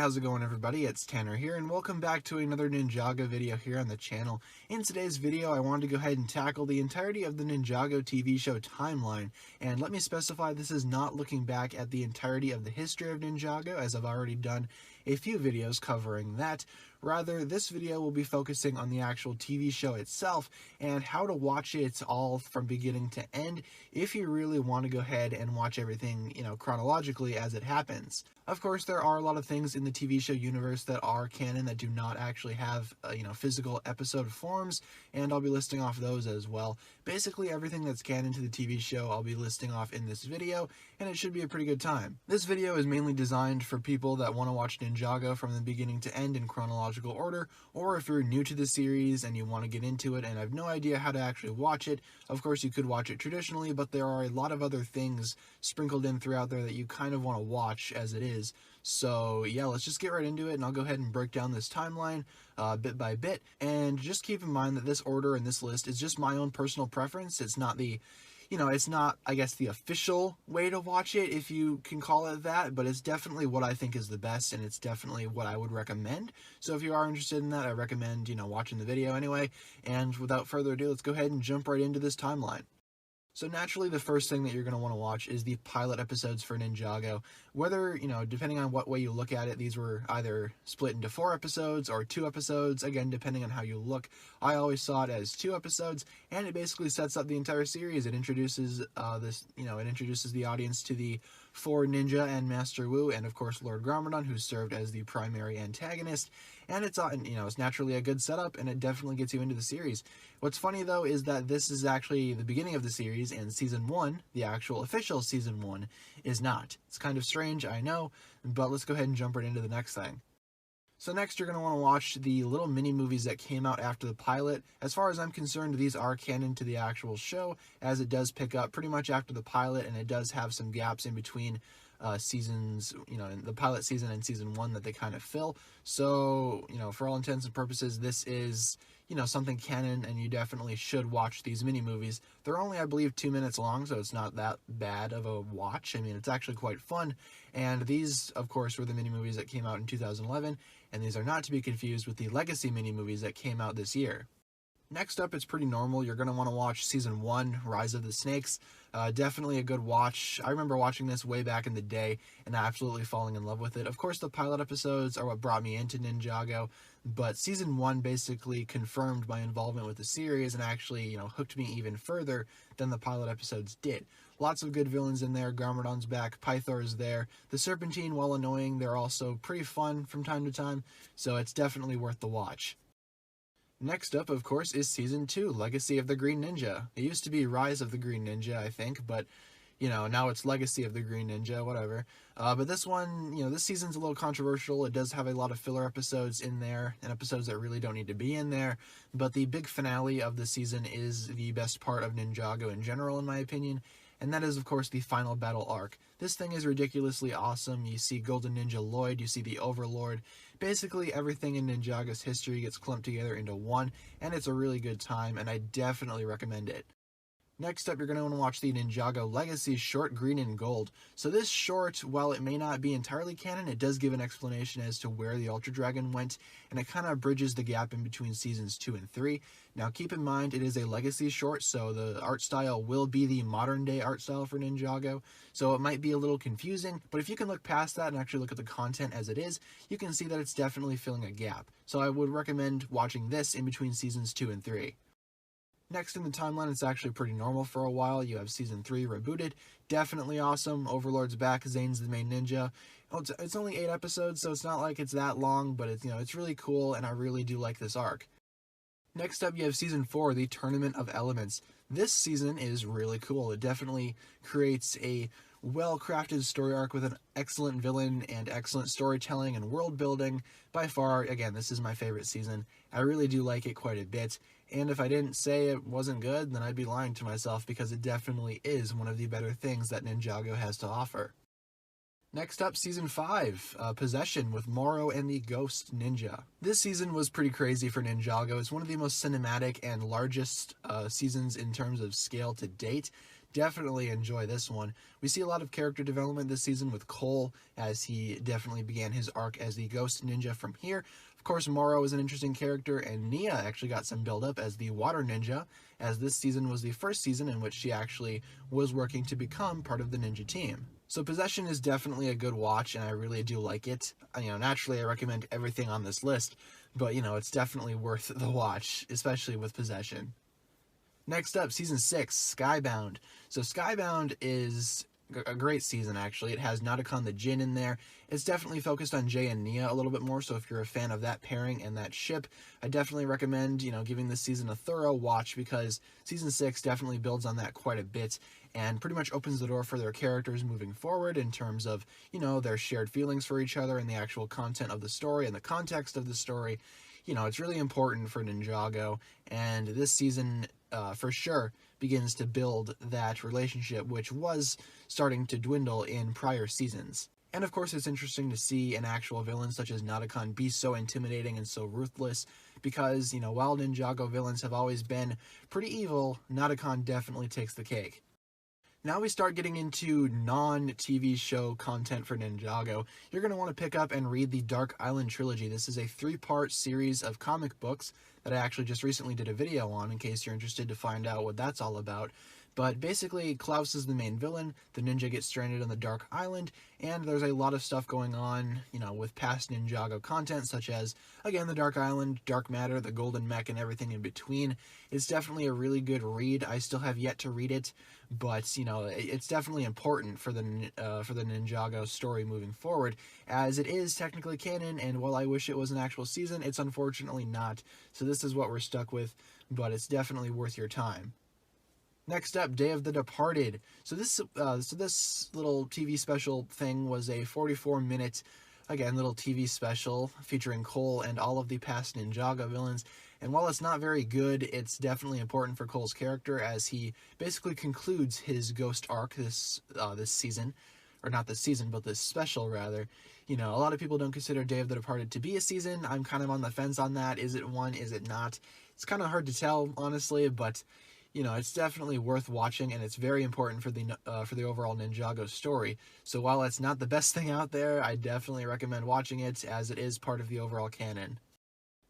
how's it going everybody? It's Tanner here and welcome back to another Ninjago video here on the channel. In today's video I wanted to go ahead and tackle the entirety of the Ninjago TV show timeline, and let me specify this is not looking back at the entirety of the history of Ninjago, as I've already done a few videos covering that. Rather, this video will be focusing on the actual TV show itself and how to watch it all from beginning to end if you really want to go ahead and watch everything, chronologically as it happens. Of course, there are a lot of things in the TV show universe that are canon that do not actually have, physical episode forms, and I'll be listing off those as well. Basically, everything that's canon to the TV show I'll be listing off in this video, and it should be a pretty good time. This video is mainly designed for people that want to watch Ninjago from the beginning to end in chronological order, or if you're new to the series and you want to get into it and have no idea how to actually watch it. Of course, you could watch it traditionally, but there are a lot of other things sprinkled in throughout there that you kind of want to watch as it is. So yeah, let's just get right into it, and I'll go ahead and break down this timeline bit by bit. And just keep in mind that this order and this list is just my own personal preference. It's not the it's not, I guess, the official way to watch it, if you can call it that, but it's definitely what I think is the best, and it's definitely what I would recommend. So if you are interested in that, I recommend, watching the video anyway. And without further ado, let's go ahead and jump right into this timeline. So naturally, the first thing that you're going to want to watch is the pilot episodes for Ninjago. Whether, depending on what way you look at it, these were either split into 4 episodes or 2 episodes, again, depending on how you look. I always saw it as 2 episodes, and it basically sets up the entire series. It introduces it introduces the audience to the 4 ninja and Master Wu, and of course Lord Garmadon, who served as the primary antagonist. And it's naturally a good setup, and it definitely gets you into the series. What's funny though is that this is actually the beginning of the series, and season 1, the actual official season 1, is not. It's kind of strange, I know, but let's go ahead and jump right into the next thing. So next, you're going to want to watch the little mini-movies that came out after the pilot. As far as I'm concerned, these are canon to the actual show, as it does pick up pretty much after the pilot, and it does have some gaps in between seasons, in the pilot season and season 1 that they kind of fill. So, for all intents and purposes, this is, something canon, and you definitely should watch these mini-movies. They're only, I believe, 2 minutes long, so it's not that bad of a watch. I mean, it's actually quite fun. And these, of course, were the mini-movies that came out in 2011, and these are not to be confused with the legacy mini-movies that came out this year. Next up, it's pretty normal. You're going to want to watch Season 1, Rise of the Snakes. Definitely a good watch. I remember watching this way back in the day and absolutely falling in love with it. Of course, the pilot episodes are what brought me into Ninjago, but Season 1 basically confirmed my involvement with the series and actually, hooked me even further than the pilot episodes did. Lots of good villains in there. Garmadon's back, Pythor's there. The Serpentine, while annoying, they're also pretty fun from time to time, so it's definitely worth the watch. Next up, of course, is Season 2, Legacy of the Green Ninja. It used to be Rise of the Green Ninja, I think, but, now it's Legacy of the Green Ninja, whatever. But this one, this season's a little controversial. It does have a lot of filler episodes in there, and episodes that really don't need to be in there. But the big finale of the season is the best part of Ninjago in general, in my opinion, and that is, of course, the final battle arc. This thing is ridiculously awesome. You see Golden Ninja Lloyd, you see the Overlord. Basically, everything in Ninjago's history gets clumped together into one, and it's a really good time, and I definitely recommend it. Next up, you're going to want to watch the Ninjago Legacy short, Green and Gold. So this short, while it may not be entirely canon, it does give an explanation as to where the Ultra Dragon went, and it kind of bridges the gap in between seasons 2 and 3. Now keep in mind, it is a Legacy short, so the art style will be the modern day art style for Ninjago, so it might be a little confusing, but if you can look past that and actually look at the content as it is, you can see that it's definitely filling a gap. So I would recommend watching this in between seasons 2 and 3. Next in the timeline, it's actually pretty normal for a while. You have Season 3, Rebooted. Definitely awesome. Overlord's back. Zane's the main ninja. It's only 8 episodes, so it's not like it's that long, but it's really cool, and I really do like this arc. Next up, you have Season 4, the Tournament of Elements. This season is really cool. It definitely creates a well-crafted story arc with an excellent villain and excellent storytelling and world building. By far, again, this is my favorite season. I really do like it quite a bit, and if I didn't say it wasn't good, then I'd be lying to myself, because it definitely is one of the better things that Ninjago has to offer. Next up, Season 5, Possession with Moro and the Ghost Ninja. This season was pretty crazy for Ninjago. It's one of the most cinematic and largest seasons in terms of scale to date. definitely enjoy this one. We see a lot of character development this season with Cole, as he definitely began his arc as the Ghost Ninja from here. Of course, Moro is an interesting character, and Nia actually got some build-up as the Water Ninja, as this season was the first season in which she actually was working to become part of the ninja team. So Possession is definitely a good watch, and I really do like it. Naturally I recommend everything on this list, but it's definitely worth the watch, especially with Possession. Next up, Season 6, Skybound. So Skybound is a great season, actually. It has Nadokon the Jin in there. It's definitely focused on Jay and Nia a little bit more, so if you're a fan of that pairing and that ship, I definitely recommend, giving this season a thorough watch, because Season 6 definitely builds on that quite a bit, and pretty much opens the door for their characters moving forward in terms of, their shared feelings for each other and the actual content of the story and the context of the story. It's really important for Ninjago, and this season, for sure, begins to build that relationship, which was starting to dwindle in prior seasons. And of course, it's interesting to see an actual villain such as Nadokon be so intimidating and so ruthless, because, while Ninjago villains have always been pretty evil, Nadokon definitely takes the cake. Now we start getting into non-TV show content for Ninjago. You're going to want to pick up and read the Dark Island Trilogy. This is a 3-part series of comic books that I actually just recently did a video on, in case you're interested to find out what that's all about. But basically, Klaus is the main villain, the ninja gets stranded on the Dark Island, and there's a lot of stuff going on, with past Ninjago content, such as, again, the Dark Island, Dark Matter, the Golden Mech, and everything in between. It's definitely a really good read. I still have yet to read it, but, it's definitely important for the Ninjago story moving forward, as it is technically canon, and while I wish it was an actual season, it's unfortunately not. So this is what we're stuck with, but it's definitely worth your time. Next up, Day of the Departed. So this little TV special thing was a 44-minute, again, little TV special featuring Cole and all of the past Ninjago villains. And while it's not very good, it's definitely important for Cole's character, as he basically concludes his ghost arc this season. Or not this season, but this special, rather. A lot of people don't consider Day of the Departed to be a season. I'm kind of on the fence on that. Is it one? Is it not? It's kind of hard to tell, honestly, but it's definitely worth watching, and it's very important for the overall Ninjago story. So while it's not the best thing out there, I definitely recommend watching it, as it is part of the overall canon.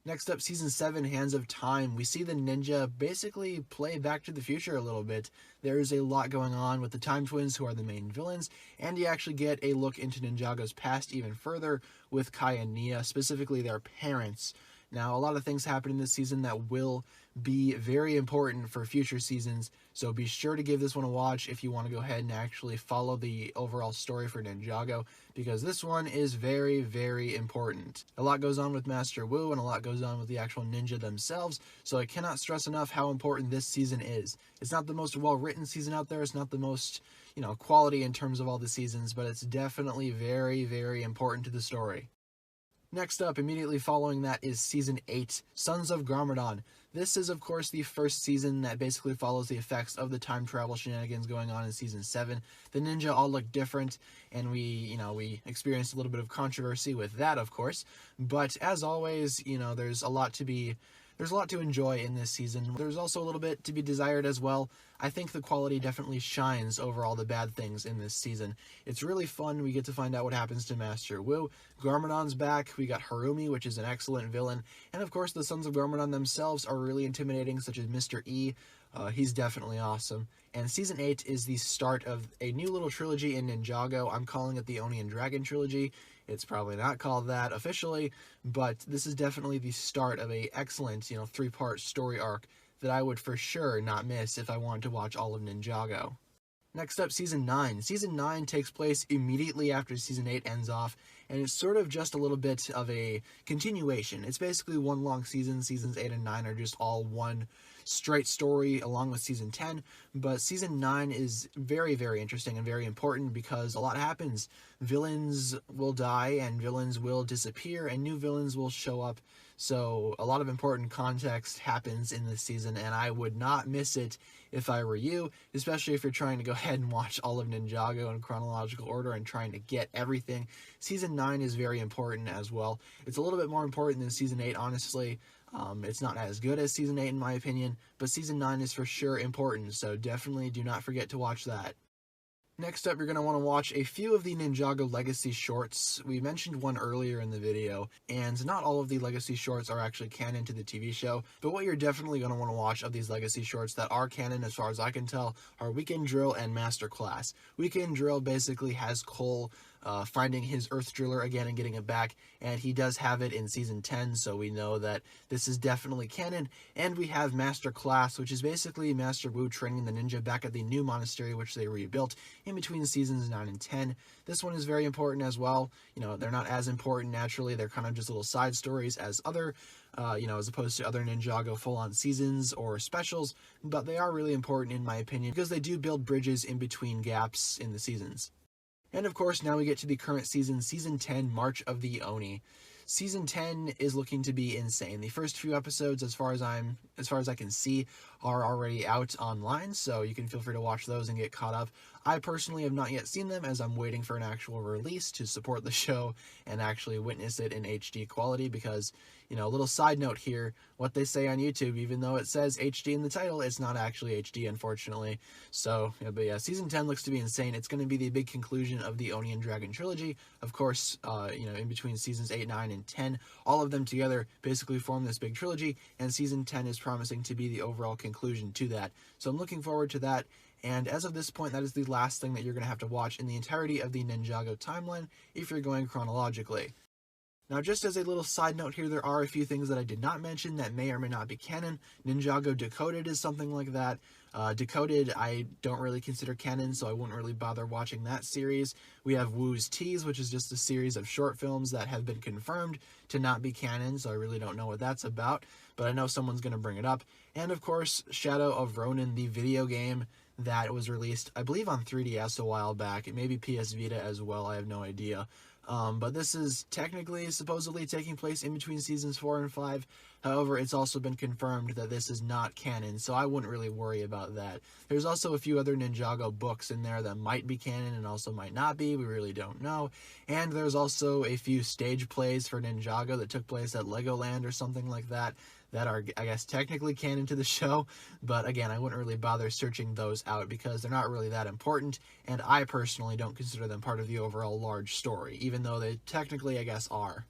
Next up, Season 7, Hands of Time. We see the ninja basically play Back to the Future a little bit. There's a lot going on with the Time Twins, who are the main villains, and you actually get a look into Ninjago's past even further with Kai and Nia, specifically their parents. Now, a lot of things happen in this season that will be very important for future seasons, so be sure to give this one a watch if you want to go ahead and actually follow the overall story for Ninjago, because this one is very, very important. A lot goes on with Master Wu, and a lot goes on with the actual ninja themselves, so I cannot stress enough how important this season is. It's not the most well-written season out there, it's not the most, quality in terms of all the seasons, but it's definitely very, very important to the story. Next up, immediately following that, is Season 8, Sons of Garmadon. This is, of course, the first season that basically follows the effects of the time travel shenanigans going on in Season 7. The ninja all look different, and we experienced a little bit of controversy with that, of course. But as always, there's a lot to enjoy in this season. There's also a little bit to be desired as well. I think the quality definitely shines over all the bad things in this season. It's really fun. We get to find out what happens to Master Wu. Garmadon's back. We got Harumi, which is an excellent villain. And of course, the Sons of Garmadon themselves are really intimidating, such as Mr. E. He's definitely awesome. And Season 8 is the start of a new little trilogy in Ninjago. I'm calling it the Oni and Dragon Trilogy. It's probably not called that officially, but this is definitely the start of a excellent, 3-part story arc that I would for sure not miss if I wanted to watch all of Ninjago. Next up, Season 9. Season 9 takes place immediately after Season 8 ends off, and it's sort of just a little bit of a continuation. It's basically one long season. Seasons 8 and 9 are just all one straight story along with Season 10, but Season 9 is very, very interesting and very important because a lot happens. Villains will die, and villains will disappear, and new villains will show up. So a lot of important context happens in this season, and I would not miss it if I were you, especially if you're trying to go ahead and watch all of Ninjago in chronological order and trying to get everything. Season 9 is very important as well. It's a little bit more important than Season 8, honestly. It's not as good as Season 8 in my opinion, but Season 9 is for sure important, so definitely do not forget to watch that. Next up, you're going to want to watch a few of the Ninjago Legacy shorts. We mentioned one earlier in the video, and not all of the Legacy shorts are actually canon to the TV show, but what you're definitely going to want to watch of these Legacy shorts that are canon as far as I can tell are Weekend Drill and Master Class. Weekend Drill basically has Cole finding his Earth Driller again and getting it back, and he does have it in Season 10, so we know that this is definitely canon. And we have Master Class, which is basically Master Wu training the ninja back at the new monastery, which they rebuilt in between Seasons 9 and 10. This one is very important as well. You know, they're not as important naturally, they're kind of just little side stories as other as opposed to other Ninjago full-on seasons or specials, but they are really important in my opinion because they do build bridges in between gaps in the seasons. And of course, now we get to the current season, Season 10, March of the Oni. Season 10 is looking to be insane. The first few episodes, as far as I can see, are already out online, so you can feel free to watch those and get caught up. I personally have not yet seen them, as I'm waiting for an actual release to support the show and actually witness it in HD quality, because, you know, a little side note here, what they say on YouTube, even though it says HD in the title, it's not actually HD, unfortunately. So, but yeah, Season 10 looks to be insane. It's going to be the big conclusion of the Oni and Dragon trilogy. Of course, in between Seasons 8, 9, and 10, all of them together basically form this big trilogy, and Season 10 is promising to be the overall conclusion to that. So I'm looking forward to that. And as of this point, that is the last thing that you're going to have to watch in the entirety of the Ninjago timeline if you're going chronologically. Now, just as a little side note here, there are a few things that I did not mention that may or may not be canon. Ninjago Decoded is something like that. Decoded, I don't really consider canon, so I wouldn't really bother watching that series. We have Wu's Tease, which is just a series of short films that have been confirmed to not be canon, so I really don't know what that's about, but I know someone's going to bring it up. And of course, Shadow of Ronin, the video game that was released, I believe, on 3DS a while back. It may be PS Vita as well, I have no idea. But this is technically, supposedly, taking place in between Seasons 4 and 5. However, it's also been confirmed that this is not canon, so I wouldn't really worry about that. There's also a few other Ninjago books in there that might be canon and also might not be. We really don't know. And there's also a few stage plays for Ninjago that took place at Legoland or something like that are, I guess, technically canon to the show, but again, I wouldn't really bother searching those out because they're not really that important, and I personally don't consider them part of the overall large story, even though they technically, I guess, are.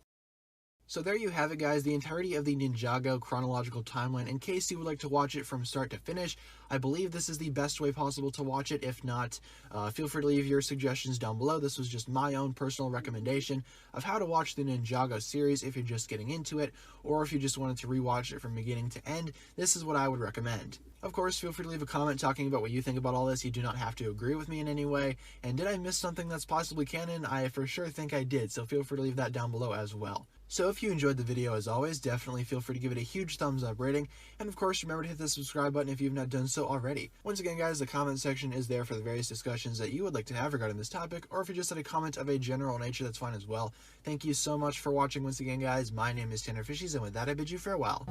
So there you have it, guys, the entirety of the Ninjago chronological timeline. In case you would like to watch it from start to finish, I believe this is the best way possible to watch it. If not, feel free to leave your suggestions down below. This was just my own personal recommendation of how to watch the Ninjago series if you're just getting into it, or if you just wanted to rewatch it from beginning to end. This is what I would recommend. Of course, feel free to leave a comment talking about what you think about all this. You do not have to agree with me in any way. And did I miss something that's possibly canon? I for sure think I did, so feel free to leave that down below as well. So if you enjoyed the video, as always, definitely feel free to give it a huge thumbs up rating. And of course, remember to hit the subscribe button if you've not done so already. Once again, guys, the comment section is there for the various discussions that you would like to have regarding this topic, or if you just had a comment of a general nature, that's fine as well. Thank you so much for watching once again, guys. My name is TannerFishies, and with that, I bid you farewell.